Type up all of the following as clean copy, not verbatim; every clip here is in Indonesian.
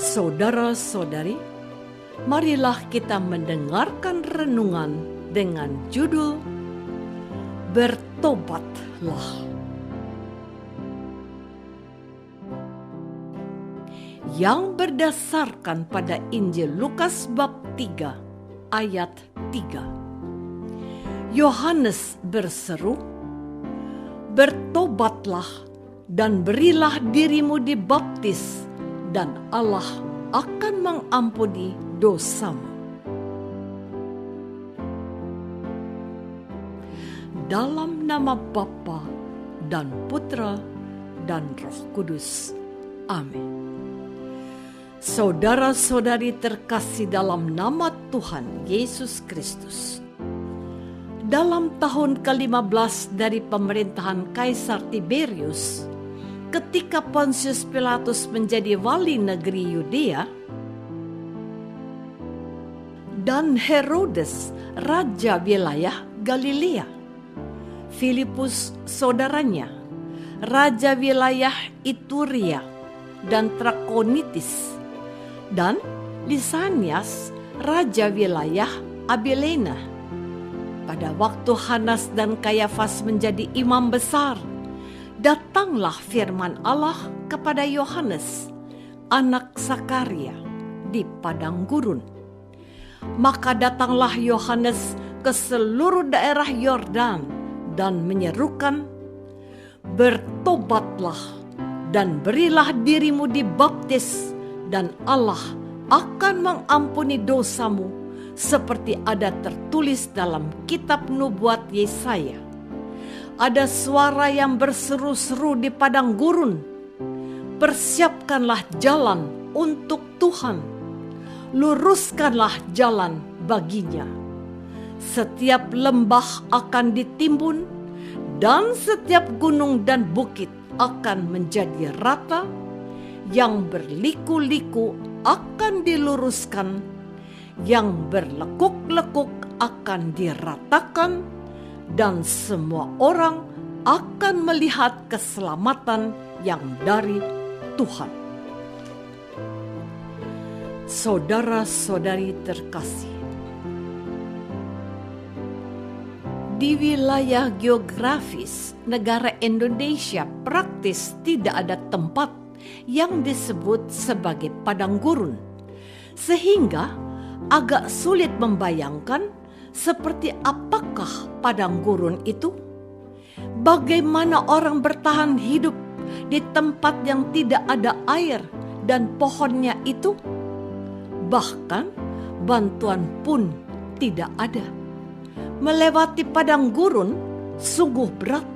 Saudara-saudari, marilah kita mendengarkan renungan dengan judul Bertobatlah. Yang berdasarkan pada Injil Lukas bab 3 ayat 3. Yohanes berseru, "Bertobatlah dan berilah dirimu dibaptis, dan Allah akan mengampuni dosamu." Dalam nama Bapa dan Putra dan Roh Kudus. Amin. Saudara-saudari terkasih dalam nama Tuhan Yesus Kristus. Dalam tahun ke-15 dari pemerintahan Kaisar Tiberius, ketika Pontius Pilatus menjadi wali negeri Yudea, dan Herodes raja wilayah Galilea, Filipus saudaranya, raja wilayah Ituria dan Trakonitis, dan Lisanias, raja wilayah Abilene. Pada waktu Hanas dan Kayafas menjadi imam besar, datanglah firman Allah kepada Yohanes, anak Sakaria, di padang gurun. Maka datanglah Yohanes ke seluruh daerah Yordan dan menyerukan, "Bertobatlah dan berilah dirimu dibaptis, dan Allah akan mengampuni dosamu, seperti ada tertulis dalam kitab nubuat Yesaya. Ada suara yang berseru-seru di padang gurun, persiapkanlah jalan untuk Tuhan, luruskanlah jalan baginya. Setiap lembah akan ditimbun, dan setiap gunung dan bukit akan menjadi rata, yang berliku-liku akan diluruskan, yang berlekuk-lekuk akan diratakan, dan semua orang akan melihat keselamatan yang dari Tuhan." Saudara-saudari terkasih, di wilayah geografis negara Indonesia praktis tidak ada tempat yang disebut sebagai padang gurun, sehingga agak sulit membayangkan seperti apakah padang gurun itu. Bagaimana orang bertahan hidup di tempat yang tidak ada air dan pohonnya itu? Bahkan bantuan pun tidak ada. Melewati padang gurun sungguh berat.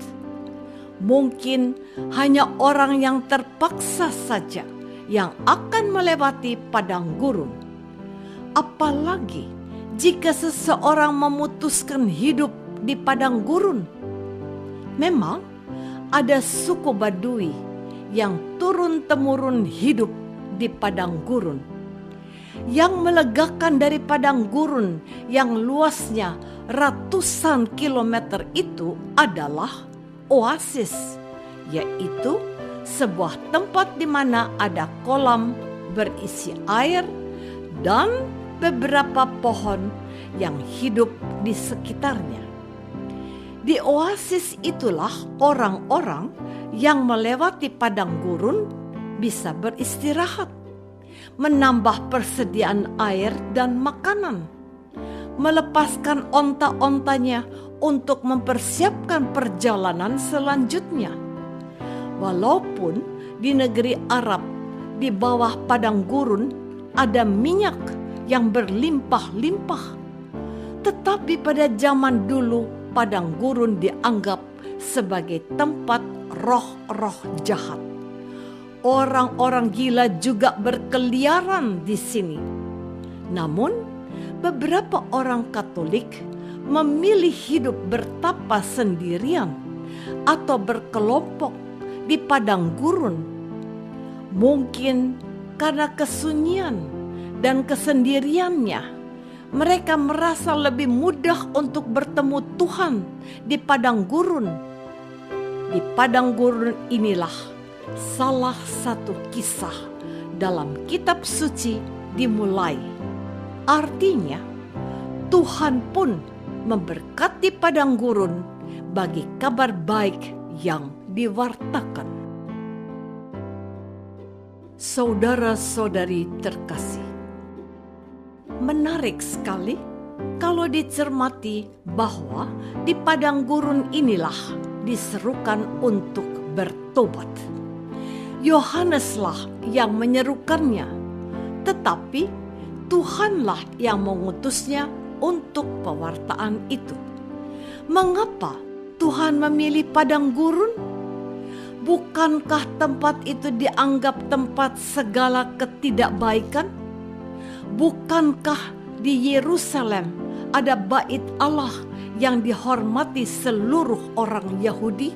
Mungkin hanya orang yang terpaksa saja yang akan melewati padang gurun. Apalagi jika seseorang memutuskan hidup di padang gurun. Memang ada suku Badui yang turun-temurun hidup di padang gurun. Yang melegakan dari padang gurun yang luasnya ratusan kilometer itu adalah oasis, yaitu sebuah tempat di mana ada kolam berisi air dan beberapa pohon yang hidup di sekitarnya. Di oasis itulah orang-orang yang melewati padang gurun bisa beristirahat, menambah persediaan air dan makanan, melepaskan onta-ontanya untuk mempersiapkan perjalanan selanjutnya. Walaupun di negeri Arab di bawah padang gurun ada minyak yang berlimpah-limpah, tetapi pada zaman dulu padang gurun dianggap sebagai tempat roh-roh jahat. Orang-orang gila juga berkeliaran di sini. Namun, beberapa orang Katolik memilih hidup bertapa sendirian atau berkelompok di padang gurun. Mungkin karena kesunyian dan kesendiriannya, mereka merasa lebih mudah untuk bertemu Tuhan di padang gurun. Di padang gurun inilah salah satu kisah dalam kitab suci dimulai. Artinya, Tuhan pun memberkati padang gurun bagi kabar baik yang diwartakan. Saudara-saudari terkasih, menarik sekali kalau dicermati bahwa di padang gurun inilah diserukan untuk bertobat. Yohaneslah yang menyerukannya, tetapi Tuhanlah yang mengutusnya untuk pewartaan itu. Mengapa Tuhan memilih padang gurun? Bukankah tempat itu dianggap tempat segala ketidakbaikan? Bukankah di Yerusalem ada bait Allah yang dihormati seluruh orang Yahudi?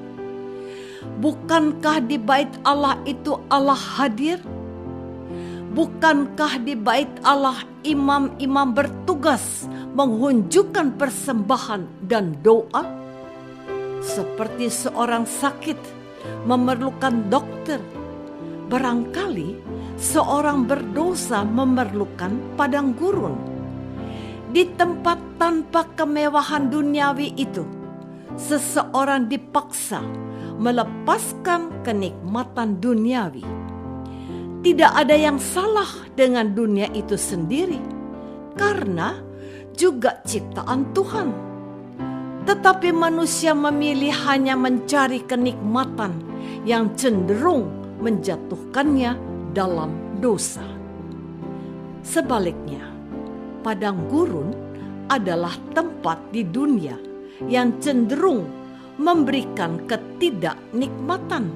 Bukankah di bait Allah itu Allah hadir? Bukankah di bait Allah imam-imam bertugas menghunjukkan persembahan dan doa? Seperti seorang sakit memerlukan dokter, barangkali seorang berdosa memerlukan padang gurun. Di tempat tanpa kemewahan duniawi itu, seseorang dipaksa melepaskan kenikmatan duniawi. Tidak ada yang salah dengan dunia itu sendiri, karena juga ciptaan Tuhan. Tetapi manusia memilih hanya mencari kenikmatan yang cenderung menjatuhkannya dalam dosa. Sebaliknya, padang gurun adalah tempat di dunia yang cenderung memberikan ketidaknikmatan,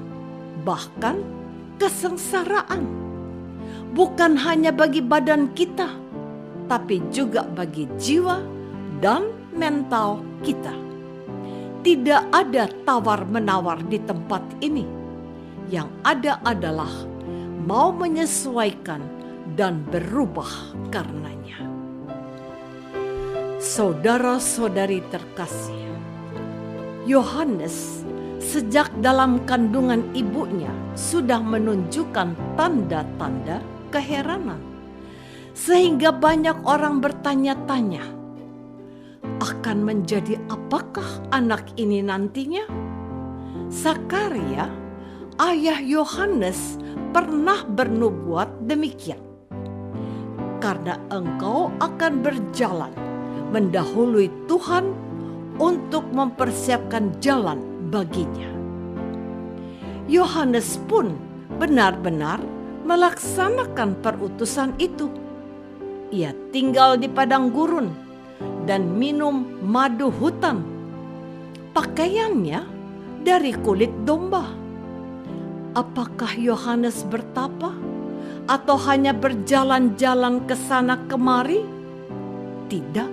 bahkan kesengsaraan. Bukan hanya bagi badan kita, tapi juga bagi jiwa dan mental kita. Tidak ada tawar-menawar di tempat ini. Yang ada adalah mau menyesuaikan dan berubah karenanya. Saudara-saudari terkasih, Yohanes sejak dalam kandungan ibunya sudah menunjukkan tanda-tanda keheranan, sehingga banyak orang bertanya-tanya, akan menjadi apakah anak ini nantinya? Sakaria, ayah Yohanes, pernah bernubuat demikian. Karena engkau akan berjalan mendahului Tuhan untuk mempersiapkan jalan baginya. Yohanes pun benar-benar melaksanakan perutusan itu. Ia tinggal di padang gurun dan minum madu hutan. Pakaiannya dari kulit domba. Apakah Yohanes bertapa atau hanya berjalan-jalan ke sana kemari? Tidak.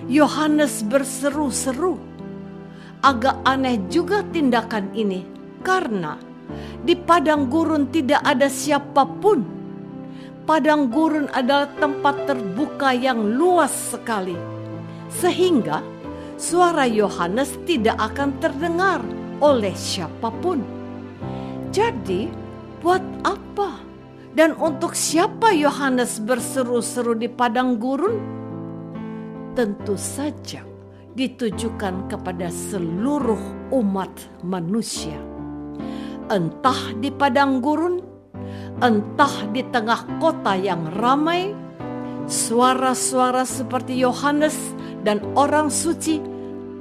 Yohanes berseru-seru. Agak aneh juga tindakan ini, karena di padang gurun tidak ada siapapun. Padang gurun adalah tempat terbuka yang luas sekali, sehingga suara Yohanes tidak akan terdengar oleh siapapun. Jadi, buat apa dan untuk siapa Yohanes berseru-seru di padang gurun? Tentu saja ditujukan kepada seluruh umat manusia. Entah di padang gurun, entah di tengah kota yang ramai, suara-suara seperti Yohanes dan orang suci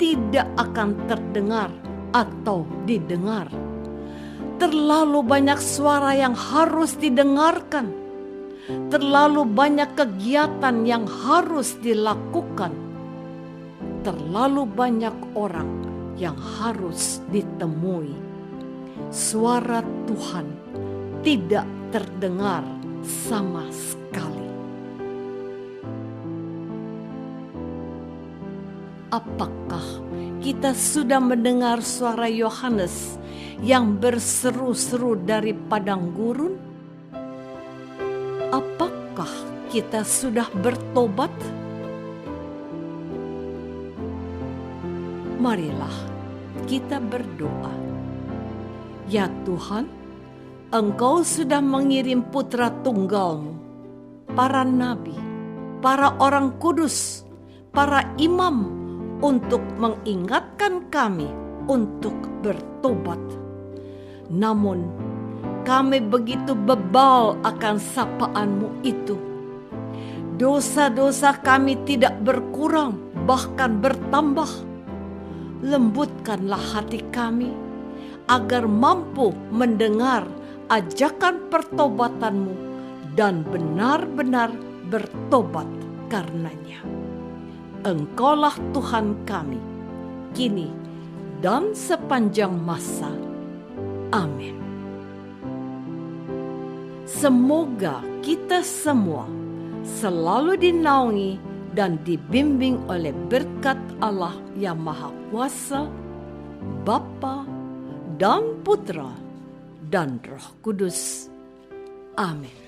tidak akan terdengar atau didengar. Terlalu banyak suara yang harus didengarkan, terlalu banyak kegiatan yang harus dilakukan, terlalu banyak orang yang harus ditemui. Suara Tuhan tidak terdengar sama sekali. Apakah kita sudah mendengar suara Yohanes yang berseru-seru dari padang gurun? Apakah kita sudah bertobat? Marilah kita berdoa. Ya Tuhan, Engkau sudah mengirim putra tunggalmu, para nabi, para orang kudus, para imam, untuk mengingatkan kami untuk bertobat. Namun, kami begitu bebal akan sapaan-Mu itu. Dosa-dosa kami tidak berkurang, bahkan bertambah. Lembutkanlah hati kami, agar mampu mendengar ajakan pertobatan-Mu dan benar-benar bertobat karenanya. Engkaulah Tuhan kami, kini dan sepanjang masa. Amin. Semoga kita semua selalu dinaungi dan dibimbing oleh berkat Allah yang Maha Kuasa, Bapa dan Putra dan Roh Kudus. Amin.